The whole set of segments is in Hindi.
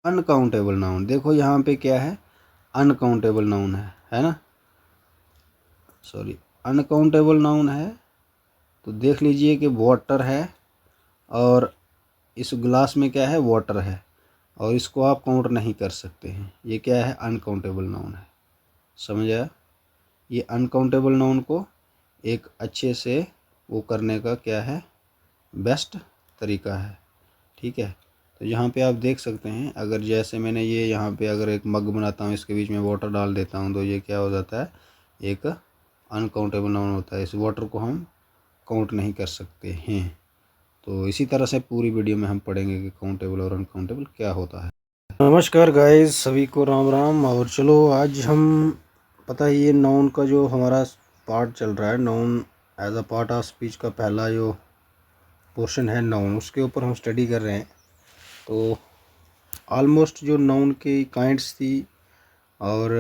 Uncountable noun. देखो यहाँ पे क्या है, अनकाउंटेबल नाउन है ना, सॉरी अनकाउंटेबल नाउन है। तो देख लीजिए कि वाटर है और इस ग्लास में क्या है, वाटर है, और इसको आप काउंट नहीं कर सकते हैं। ये क्या है, अनकाउंटेबल नाउन है। समझ आया? ये अनकाउंटेबल नाउन को एक अच्छे से वो करने का क्या है, बेस्ट तरीका है। ठीक है, तो यहाँ पे आप देख सकते हैं, अगर जैसे मैंने ये यहाँ पे अगर एक मग बनाता हूँ, इसके बीच में वाटर डाल देता हूँ, तो ये क्या हो जाता है, एक अनकाउंटेबल नाउन होता है। इस वाटर को हम काउंट नहीं कर सकते हैं। तो इसी तरह से पूरी वीडियो में हम पढ़ेंगे कि काउंटेबल और अनकाउंटेबल क्या होता है। नमस्कार गाइस, सभी को राम राम। और चलो आज हम, पता ही ये नाउन का जो हमारा पार्ट चल रहा है, noun as a part of speech का पहला जो पोर्शन है नाउन, उसके ऊपर हम स्टडी कर रहे हैं। तो ऑलमोस्ट जो नाउन की काइंड्स थी और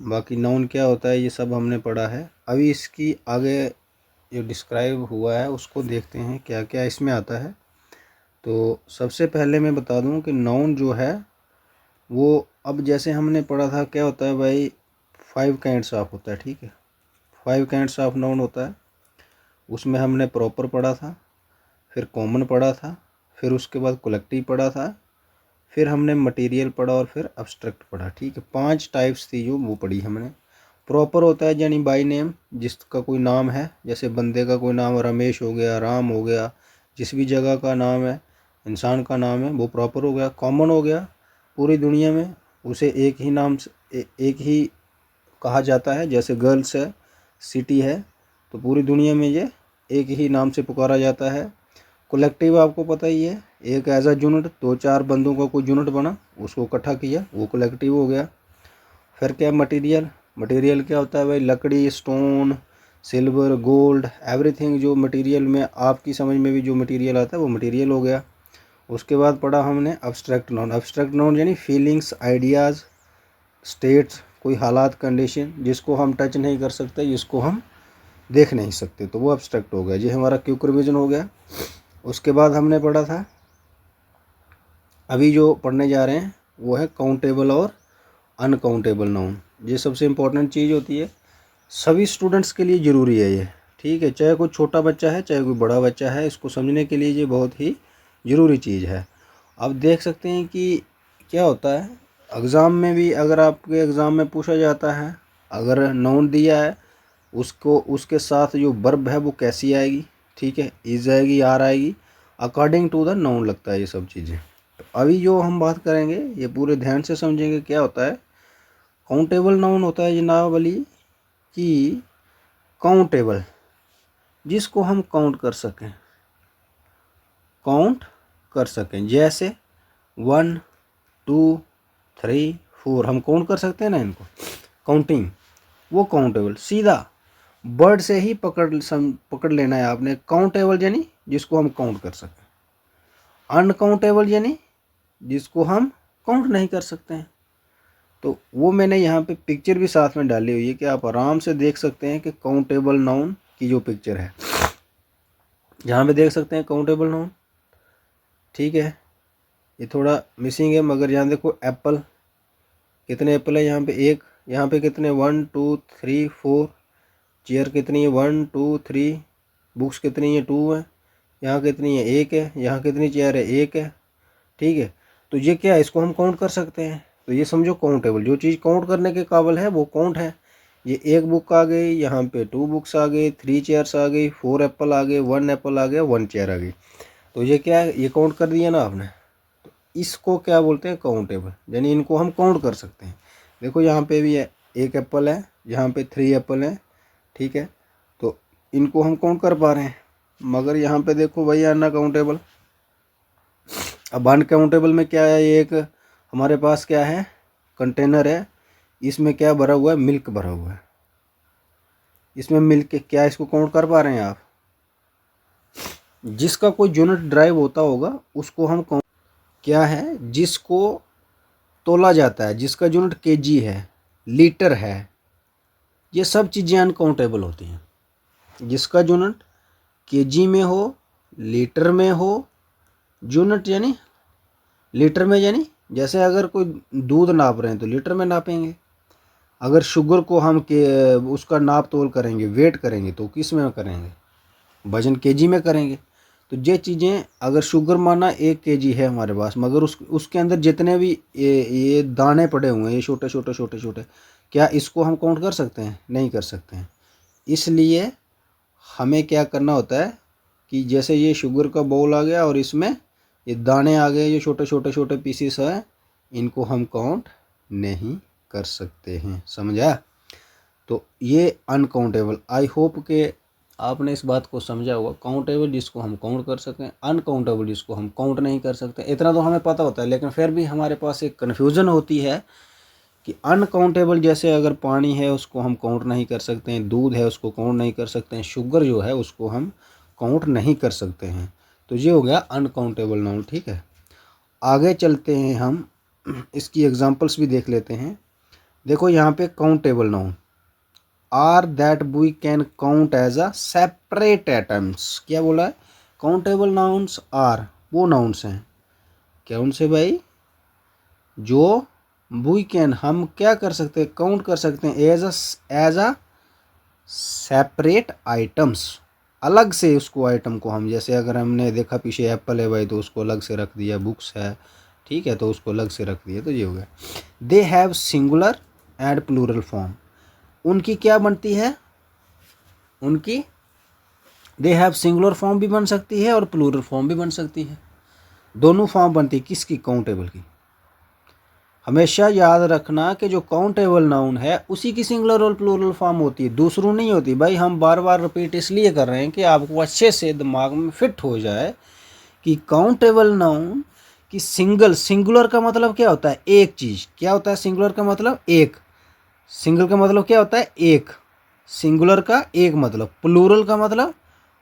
बाकी नाउन क्या होता है, ये सब हमने पढ़ा है। अभी इसकी आगे जो डिस्क्राइब हुआ है उसको देखते हैं क्या क्या इसमें आता है। तो सबसे पहले मैं बता दूं कि नाउन जो है वो, अब जैसे हमने पढ़ा था क्या होता है भाई, 5 काइंड्स ऑफ होता है। ठीक है, 5 काइंड्स ऑफ नाउन होता है। उसमें हमने प्रॉपर पढ़ा था, फिर कॉमन पढ़ा था, फिर उसके बाद कलेक्टिव पढ़ा था, फिर हमने मटेरियल पढ़ा और फिर अब्स्ट्रैक्ट पढ़ा। ठीक है, 5 टाइप्स थी जो वो पढ़ी हमने। प्रॉपर होता है यानी बाय नेम, जिसका कोई नाम है, जैसे बंदे का कोई नाम रमेश हो गया, राम हो गया, जिस भी जगह का नाम है, इंसान का नाम है, वो प्रॉपर हो गया। कॉमन हो गया, पूरी दुनिया में उसे एक ही नाम से एक ही कहा जाता है, जैसे गर्ल्स है, सिटी है, तो पूरी दुनिया में ये एक ही नाम से पुकारा जाता है। कलेक्टिव आपको पता ही है, एक एज अ यूनिट, 2-4 बंदों का कोई यूनिट बना, उसको इकट्ठा किया, वो कलेक्टिव हो गया। फिर क्या मटेरियल, मटेरियल क्या होता है भाई, लकड़ी, स्टोन, सिल्वर, गोल्ड, एवरीथिंग जो मटेरियल में आपकी समझ में भी जो मटेरियल आता है वो मटेरियल हो गया। उसके बाद पढ़ा हमने अब्स्ट्रैक्ट नाउन। अब्स्ट्रैक्ट नाउन यानी फीलिंग्स, आइडियाज़, स्टेट्स, कोई हालात, कंडीशन जिसको हम टच नहीं कर सकते, जिसको हम देख नहीं सकते, तो वो अब्स्ट्रैक्ट हो गया। ये हमारा क्विक रिवीजन हो गया। उसके बाद हमने पढ़ा था, अभी जो पढ़ने जा रहे हैं वो है काउंटेबल और अनकाउंटेबल नाउन। ये सबसे इम्पोर्टेंट चीज़ होती है, सभी स्टूडेंट्स के लिए ज़रूरी है ये। ठीक है, चाहे कोई छोटा बच्चा है चाहे कोई बड़ा बच्चा है, इसको समझने के लिए ये बहुत ही ज़रूरी चीज़ है। अब देख सकते हैं कि क्या होता है, एग्ज़ाम में भी अगर आपके एग्ज़ाम में पूछा जाता है, अगर नाउन दिया है, उसको उसके साथ जो वर्ब है वो कैसी आएगी। ठीक है, इज आएगी, आर आएगी, अकॉर्डिंग टू द नाउन लगता है ये सब चीज़ें। तो अभी जो हम बात करेंगे ये पूरे ध्यान से समझेंगे। क्या होता है काउंटेबल नाउन, होता है जनाब अली कि काउंटेबल, जिसको हम काउंट कर सकें, काउंट कर सकें, जैसे 1 2 3 4 हम काउंट कर सकते हैं ना इनको, काउंटिंग, वो काउंटेबल। सीधा वर्ड से ही पकड़ लेना है आपने। काउंटेबल यानी जिसको हम काउंट कर सकें, अनकाउंटेबल यानी जिसको हम काउंट नहीं कर सकते हैं। तो वो मैंने यहाँ पे पिक्चर भी साथ में डाली हुई है कि आप आराम से देख सकते हैं कि काउंटेबल नाउन की जो पिक्चर है, यहाँ पे देख सकते हैं काउंटेबल नाउन। ठीक है, ये थोड़ा मिसिंग है, मगर यहाँ देखो एप्पल, कितने एप्पल है यहाँ पे, एक, यहाँ पे कितने 1 2 3 4, चेयर कितनी है 1 2 3, बुक्स कितनी है 2 है, यहाँ कितनी है 1 है, यहाँ कितनी चेयर है 1 है। ठीक है, तो ये क्या है, इसको हम काउंट कर सकते हैं। तो ये समझो काउंटेबल, जो चीज़ काउंट करने के काबिल है वो काउंट है। ये 1 बुक आ गई, यहाँ पे 2 बुक्स आ गई, 3 चेयर्स आ गई, 4 एप्पल आ गए, 1 एप्पल आ गया, 1 चेयर आ गई। तो ये क्या है, ये काउंट कर दिया ना आपने। तो इसको क्या बोलते हैं, काउंटेबल, यानी इनको हम काउंट कर सकते हैं। देखो यहाँ पे भी है 1 एप्पल है, यहाँ पे 3 एप्पल है। ठीक है, तो इनको हम काउंट कर पा रहे हैं। मगर यहाँ पे देखो भैया अनकाउंटेबल। अब अनकाउंटेबल में क्या है, एक हमारे पास क्या है, कंटेनर है, इसमें क्या भरा हुआ है, मिल्क भरा हुआ है। इसमें मिल्क क्या, इसको काउंट कर पा रहे हैं आप। जिसका कोई यूनिट ड्राइव होता होगा उसको हम काउंट, क्या है, जिसको तोला जाता है, जिसका यूनिट केजी है, लीटर है, ये सब चीज़ें अनकाउंटेबल होती हैं। जिसका यूनिट केजी में हो, लीटर में हो, यूनिट यानी लीटर में, यानी जैसे अगर कोई दूध नाप रहे हैं तो लीटर में नापेंगे। अगर शुगर को हम के उसका नाप तोल करेंगे, वेट करेंगे, तो किस में करेंगे, वजन केजी में करेंगे। तो ये चीज़ें, अगर शुगर माना 1 केजी है हमारे पास, मगर उसके अंदर जितने भी ये दाने पड़े हुए हैं, ये छोटे छोटे छोटे छोटे, क्या इसको हम काउंट कर सकते हैं? नहीं कर सकते हैं। इसलिए हमें क्या करना होता है कि जैसे ये शुगर का बाउल आ गया और इसमें ये दाने आ गए, ये छोटे छोटे छोटे पीसीस है, इनको हम काउंट नहीं कर सकते हैं। समझा? तो ये अनकाउंटेबल, आई होप के आपने इस बात को समझा होगा। काउंटेबल जिसको हम काउंट कर सकें, अनकाउंटेबल जिसको हम काउंट नहीं कर सकते। इतना तो हमें पता होता है, लेकिन फिर भी हमारे पास एक कन्फ्यूज़न होती है कि अनकाउंटेबल जैसे अगर पानी है उसको हम काउंट नहीं कर सकते हैं, दूध है उसको काउंट नहीं कर सकते हैं, शुगर जो है उसको हम काउंट नहीं कर सकते हैं। तो ये हो गया अनकाउंटेबल नाउन। ठीक है, आगे चलते हैं, हम इसकी एग्जांपल्स भी देख लेते हैं। देखो यहाँ पे countable noun are that we can count as a separate atoms. क्या बोला है? काउंटेबल नाउन्स आर वो नाउन्स हैं, क्या उनसे भाई, जो वी कैन हम क्या कर सकते हैं, काउंट कर सकते हैं एज अ सेपरेट आइटम्स, अलग से उसको आइटम को हम, जैसे अगर हमने देखा पीछे एप्पल है भाई तो उसको अलग से रख दिया, बुक्स है, ठीक है, तो उसको अलग से रख दिया, तो ये हो गया। They have singular and plural form. उनकी क्या बनती है, उनकी दे हैव सिंगुलर फॉर्म भी बन सकती है और प्लूरल फॉर्म भी बन सकती है। दोनों फॉर्म बनती है किसकी? काउंटेबल की। हमेशा याद रखना कि जो काउंटेबल नाउन है उसी की सिंगुलर और प्लूरल फॉर्म होती है, दूसरों नहीं होती। भाई हम बार बार रिपीट इसलिए कर रहे हैं कि आपको अच्छे से दिमाग में फिट हो जाए कि काउंटेबल नाउन की सिंगुलर का मतलब क्या होता है? एक चीज़। क्या होता है सिंगुलर का मतलब? एक। सिंगल का मतलब क्या होता है? एक। सिंगुलर का एक मतलब, प्लूरल का मतलब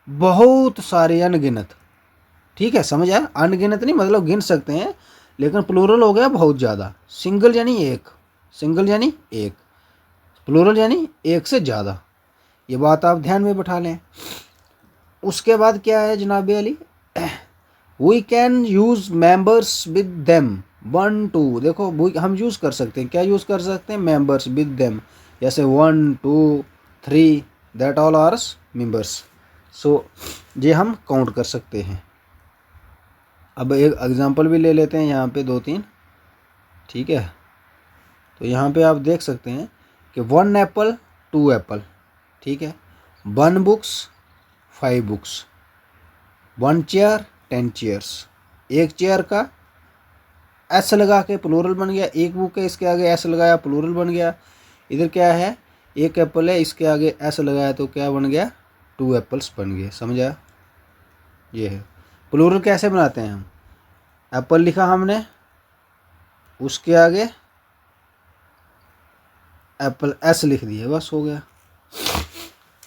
बहुत सारे, अनगिनत। ठीक है, समझ आया? अनगिनत नहीं मतलब गिन सकते हैं, लेकिन प्लूरल हो गया बहुत ज़्यादा। सिंगल यानी एक, सिंगल यानी एक, प्लूरल यानी एक से ज़्यादा। ये बात आप ध्यान में बैठा लें। उसके बाद क्या है जनाब Ali? We can use members with them, 1 2। देखो हम यूज़ कर सकते हैं, क्या यूज़ कर सकते हैं? मेंबर्स विद देम, जैसे 1 2 3, दैट ऑल आर मेंबर्स। सो ये हम काउंट कर सकते हैं। अब एक एग्जांपल भी ले लेते हैं यहाँ पे 2 3। ठीक है, तो यहाँ पे आप देख सकते हैं कि 1 एप्पल 2 एप्पल, ठीक है, 1 बुक्स 5 बुक्स, 1 चेयर 10 चेयर्स। एक चेयर का एस लगा के प्लूरल बन गया, एक बुक है इसके आगे एस लगाया प्लूरल बन गया। इधर क्या है? एक एप्पल है इसके आगे एस लगाया तो क्या बन गया? 2 एप्पल्स बन गए। समझा? ये है प्लूरल। कैसे बनाते हैं हम? एप्पल लिखा हमने, उसके आगे एप्पल एस लिख दिया, बस हो गया।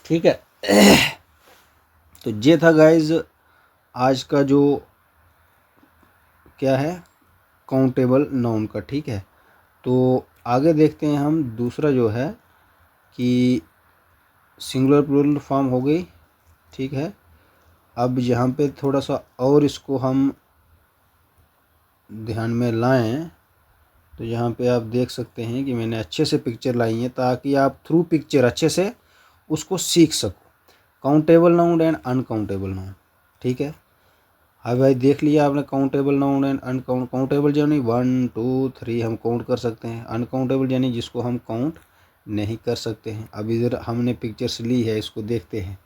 ठीक है, तो ये था गाइज आज का जो क्या है, काउंटेबल नाउन का। ठीक है, तो आगे देखते हैं हम दूसरा जो है कि सिंगुलर प्लूरल फॉर्म हो गई। ठीक है, अब यहाँ पे थोड़ा सा और इसको हम ध्यान में लाएं, तो यहाँ पे आप देख सकते हैं कि मैंने अच्छे से पिक्चर लाई है ताकि आप थ्रू पिक्चर अच्छे से उसको सीख सको। Countable noun and uncountable noun. ठीक है, हाँ भाई देख लिया आपने countable noun and uncount. Countable यानी 1 2 3 हम काउंट कर सकते हैं, अनकाउंटेबल यानी जिसको हम काउंट नहीं कर सकते हैं। अब इधर हमने पिक्चर्स ली है, इसको देखते हैं।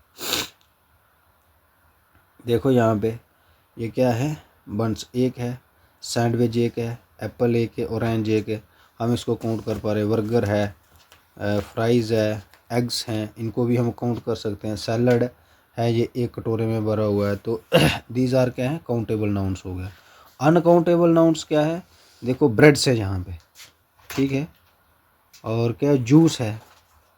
देखो यहाँ पे ये क्या है? बंस एक है, सैंडविच एक है, एप्पल एक है, ऑरेंज एक है। हम इसको काउंट कर पा रहे हैं। बर्गर है, फ्राइज़ है, एग्स हैं, इनको भी हम काउंट कर सकते हैं। सैलड है, ये एक कटोरे में भरा हुआ है। तो दीज आर क्या है? काउंटेबल नाउन्स हो गया। अनकाउंटेबल नाउन्स क्या है? देखो ब्रेड्स है यहाँ पे, ठीक है, और क्या जूस है,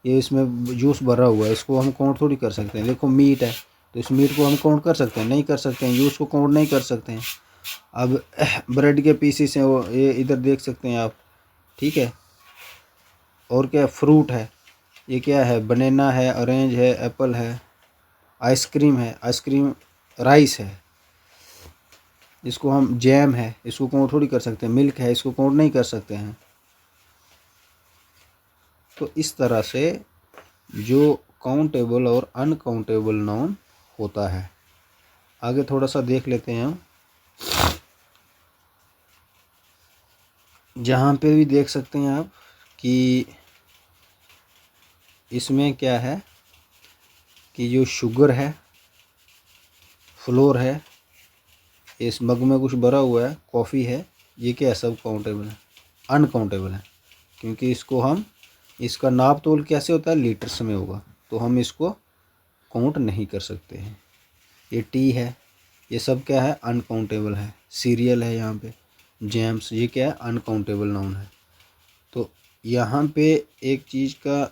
ये इसमें जूस भरा हुआ है, इसको हम काउंट थोड़ी कर सकते हैं। देखो मीट है, तो इस मीट को हम काउंट कर सकते हैं? नहीं कर सकते हैं, जूस को काउंट नहीं कर सकते हैं। अब ब्रेड के पीसीस हैं वो, ये इधर देख सकते हैं आप। ठीक है, और क्या फ्रूट है, ये क्या है? बनाना है, ऑरेंज है, एप्पल है, आइसक्रीम है, आइसक्रीम, राइस है, इसको हम जैम है इसको काउंट थोड़ी कर सकते हैं, मिल्क है इसको काउंट नहीं कर सकते हैं। तो इस तरह से जो काउंटेबल और अनकाउंटेबल नाउन होता है। आगे थोड़ा सा देख लेते हैं हम। जहाँ पे भी देख सकते हैं आप कि इसमें क्या है कि जो शुगर है, फ्लोर है, इस मग में कुछ भरा हुआ है, कॉफ़ी है, ये क्या है, सब काउंटेबल है, अनकाउंटेबल है, क्योंकि इसको हम इसका नाप तोल कैसे होता है, लीटर्स में होगा, तो हम इसको काउंट नहीं कर सकते हैं। ये टी है, ये सब क्या है, अनकाउंटेबल है। सीरियल है यहाँ पे, जैम्स, ये क्या है, अनकाउंटेबल नाउन है। तो यहाँ पे एक चीज़ का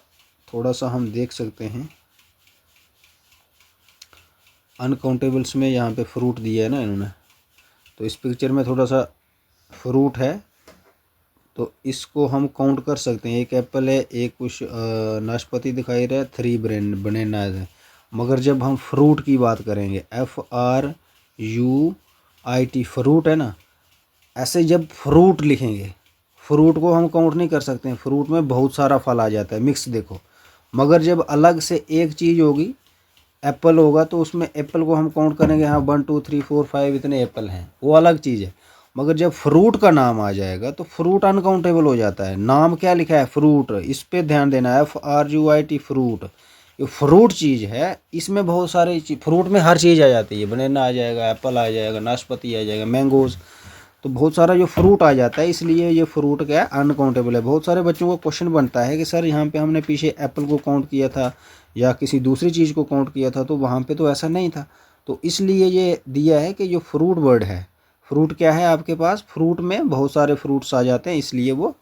थोड़ा सा हम देख सकते हैं, अनकाउंटेबल्स में यहाँ पे फ्रूट दिया है ना इन्होंने, तो इस पिक्चर में थोड़ा सा फ्रूट है, तो इसको हम काउंट कर सकते हैं। एक एप्पल है, एक कुछ नाशपाती दिखाई रहा है, 3 बनानाज है। मगर जब हम फ्रूट की बात करेंगे, FRUIT, फ्रूट है ना, ऐसे जब फ्रूट लिखेंगे, फ्रूट को हम काउंट नहीं कर सकते हैं, फ्रूट में बहुत सारा फल आ जाता है मिक्स, देखो। मगर जब अलग से एक चीज़ होगी, एप्पल होगा, तो उसमें एप्पल को हम काउंट करेंगे, हाँ 1 2 3 4 5 इतने एप्पल हैं, वो अलग चीज़ है। मगर जब फ्रूट का नाम आ जाएगा तो फ्रूट अनकाउंटेबल हो जाता है। नाम क्या लिखा है, फ्रूट, इस पे ध्यान देना है, FRUIT, फ्रूट। ये फ्रूट चीज़ है, इसमें बहुत सारे फ्रूट में हर चीज़ आ जाती है, बनाना आ जाएगा, एप्पल आ जाएगा, नाशपाती आ जाएगा, मैंगोज़, तो बहुत सारा जो फ्रूट आ जाता है, इसलिए ये फ्रूट क्या है, अनकाउंटेबल है। बहुत सारे बच्चों को क्वेश्चन बनता है कि सर यहाँ पे हमने पीछे एप्पल को काउंट किया था या किसी दूसरी चीज़ को काउंट किया था, तो वहाँ पे तो ऐसा नहीं था। तो इसलिए ये दिया है कि जो फ्रूट वर्ड है, फ्रूट क्या है आपके पास, फ्रूट में बहुत सारे फ्रूट्स आ जाते हैं, इसलिए वो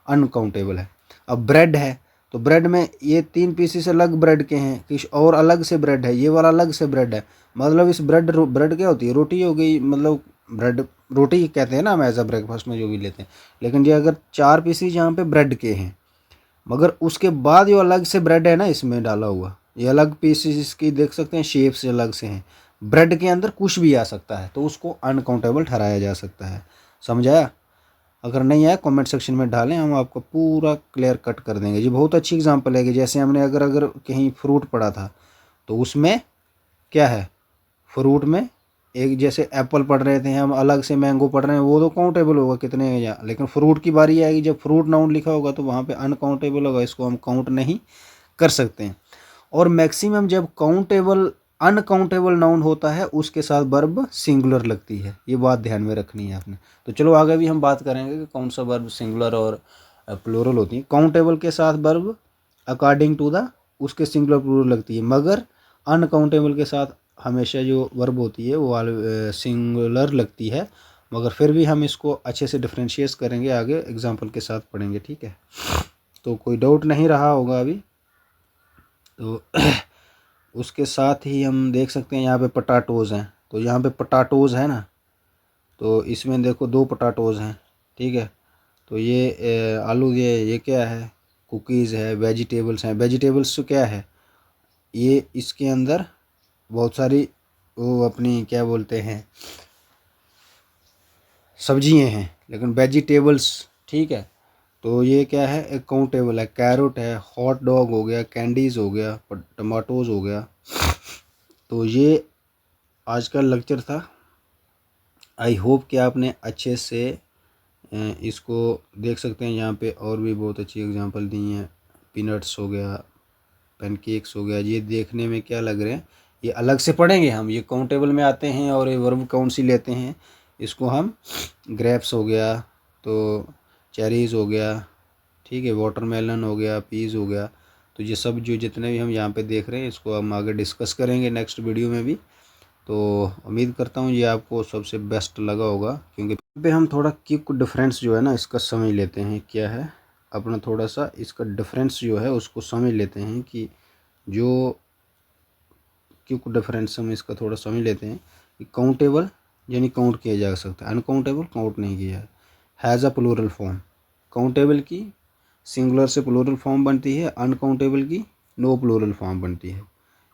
अनकाउंटेबल है। अब ब्रेड है, तो ब्रेड में ये 3 पीसेस अलग ब्रेड के हैं, किस और अलग से ब्रेड है, ये वाला अलग से ब्रेड है, मतलब इस ब्रेड क्या होती है, रोटी हो गई, मतलब ब्रेड रोटी कहते हैं ना हम एज अ ब्रेकफास्ट में जो भी लेते हैं। लेकिन ये अगर 4 पीसेस यहाँ पे ब्रेड के हैं, मगर उसके बाद जो अलग से ब्रेड है ना इसमें डाला हुआ, ये अलग पीसेस इसकी देख सकते हैं, शेप से अलग से हैं, ब्रेड के अंदर कुछ भी आ सकता है, तो उसको अनकाउंटेबल ठहराया जा सकता है। समझाया? अगर नहीं आया कमेंट सेक्शन में डालें, हम आपको पूरा क्लियर कट कर देंगे। ये बहुत अच्छी एग्जांपल है कि जैसे हमने अगर अगर कहीं फ्रूट पढ़ा था, तो उसमें क्या है, फ्रूट में एक जैसे एप्पल पढ़ रहे थे हम, अलग से मैंगो पढ़ रहे हैं, वो तो काउंटेबल होगा कितने हैं या, लेकिन फ्रूट की बारी आएगी जब फ्रूट नाउन लिखा होगा तो वहाँ पे अनकाउंटेबल होगा, इसको हम काउंट नहीं कर सकते हैं। और मैक्सिमम जब काउंटेबल अनकाउंटेबल नाउन होता है उसके साथ वर्ब सिंगुलर लगती है, ये बात ध्यान में रखनी है आपने। तो चलो आगे भी हम बात करेंगे कि कौन सा वर्ब सिंगुलर और प्लूरल होती है। काउंटेबल के साथ वर्ब अकॉर्डिंग टू द उसके सिंगुलर प्लूरल लगती है, मगर अनकाउंटेबल के साथ हमेशा जो वर्ब होती है वो सिंगुलर लगती है। मगर फिर भी हम इसको अच्छे से डिफ्रेंशिएट करेंगे, आगे एग्जाम्पल के साथ पढ़ेंगे, ठीक है। तो कोई डाउट नहीं रहा होगा अभी। तो उसके साथ ही हम देख सकते हैं यहाँ पे पटाटोज़ हैं, तो यहाँ पे पटाटोज़ है ना, तो इसमें देखो 2 पटाटोज़ हैं, ठीक है। तो ये आलू, ये क्या है, कुकीज़ है, वेजिटेबल्स हैं। वेजिटेबल्स तो क्या है, ये इसके अंदर बहुत सारी वो अपनी क्या बोलते हैं सब्जियां हैं, लेकिन वेजिटेबल्स, ठीक है। तो ये क्या है, एक काउंटेबल है, कैरोट है, हॉट डॉग हो गया, कैंडीज़ हो गया, टमाटोज़ हो गया। तो ये आज का लेक्चर था। आई होप कि आपने अच्छे से इसको देख सकते हैं। यहाँ पे और भी बहुत अच्छी एग्जांपल दी हैं, पीनट्स हो गया, पैनकेक्स हो गया। ये देखने में क्या लग रहे हैं, ये अलग से पढ़ेंगे हम, ये काउंटेबल में आते हैं और ये वर्ब काउंट सी लेते हैं। इसको हम ग्रेप्स हो गया, तो चेरीज़ हो गया, ठीक है, वाटरमेलन हो गया, पीज़ हो गया। तो ये सब जो जितने भी हम यहाँ पे देख रहे हैं, इसको हम आगे डिस्कस करेंगे नेक्स्ट वीडियो में भी। तो उम्मीद करता हूँ ये आपको सबसे बेस्ट लगा होगा, क्योंकि पे हम थोड़ा क्विक डिफरेंस जो है ना इसका समझ लेते हैं, क्या है अपना थोड़ा सा इसका डिफरेंस जो है उसको समझ लेते हैं, कि जो क्विक डिफरेंस हम इसका थोड़ा समझ लेते हैं कि काउंटेबल यानी काउंट किया जा सकता है, अनकाउंटेबल काउंट नहीं किया है। Has a plural form, countable की सिंगुलर से प्लूरल फॉर्म बनती है, अनकाउंटेबल की नो प्लूरल फॉर्म बनती है।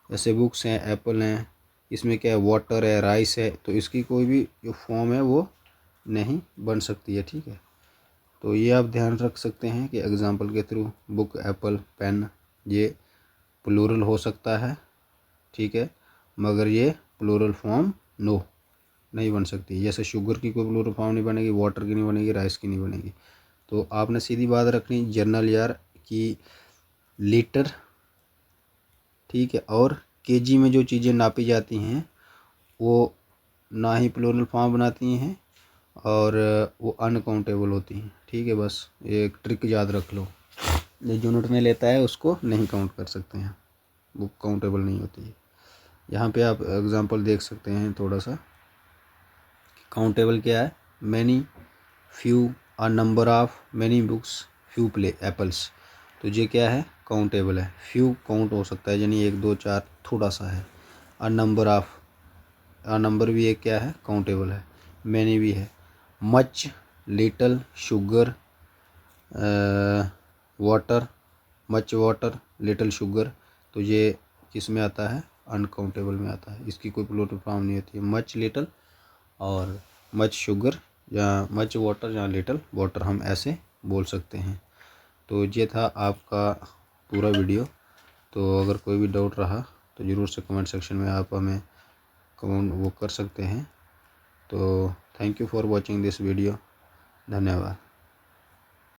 जैसे बुक्स हैं, एप्पल हैं, इसमें क्या है, वाटर है, राइस है, तो इसकी कोई भी जो फॉर्म है वो नहीं बन सकती है। ठीक है, तो ये आप ध्यान रख सकते हैं कि एग्जांपल के थ्रू बुक, एप्पल, पेन ये प्लूरल हो सकता है। ठीक है, मगर ये प्लूरल फॉर्म नो नहीं बन सकती। जैसे शुगर की कोई प्लूरल फॉर्म नहीं बनेगी, वाटर की नहीं बनेगी, राइस की नहीं बनेगी। तो आपने सीधी बात रखनी जर्नल यार कि लीटर, ठीक है, और केजी में जो चीज़ें नापी जाती हैं वो ना ही प्लूरल फॉर्म बनाती हैं और वो अनकाउंटेबल होती हैं। ठीक है, बस एक ट्रिक याद रख लो, जो यूनिट में लेता है उसको नहीं काउंट कर सकते हैं, वो काउंटेबल नहीं होती है। यहाँ पे आप एग्जांपल देख सकते हैं थोड़ा सा। काउंटेबल क्या है, many, few, a number of, many books, few play apples. तो ये क्या है, काउंटेबल है। फ्यू काउंट हो सकता है, यानी 1 2 4 थोड़ा सा है। A number of, a number भी एक क्या है, काउंटेबल है। मैनी भी है। Much, little, sugar, water, much water, little sugar, तो ये किस में आता है, अनकाउंटेबल में आता है। इसकी कोई प्लूरल फॉर्म नहीं होती है। मच लिटल और मच शुगर या मच वाटर या लिटल वाटर हम ऐसे बोल सकते हैं। तो ये था आपका पूरा वीडियो। तो अगर कोई भी डाउट रहा तो ज़रूर से कमेंट सेक्शन में आप हमें कमेंट वो कर सकते हैं। तो thank you for watching this video. धन्यवाद।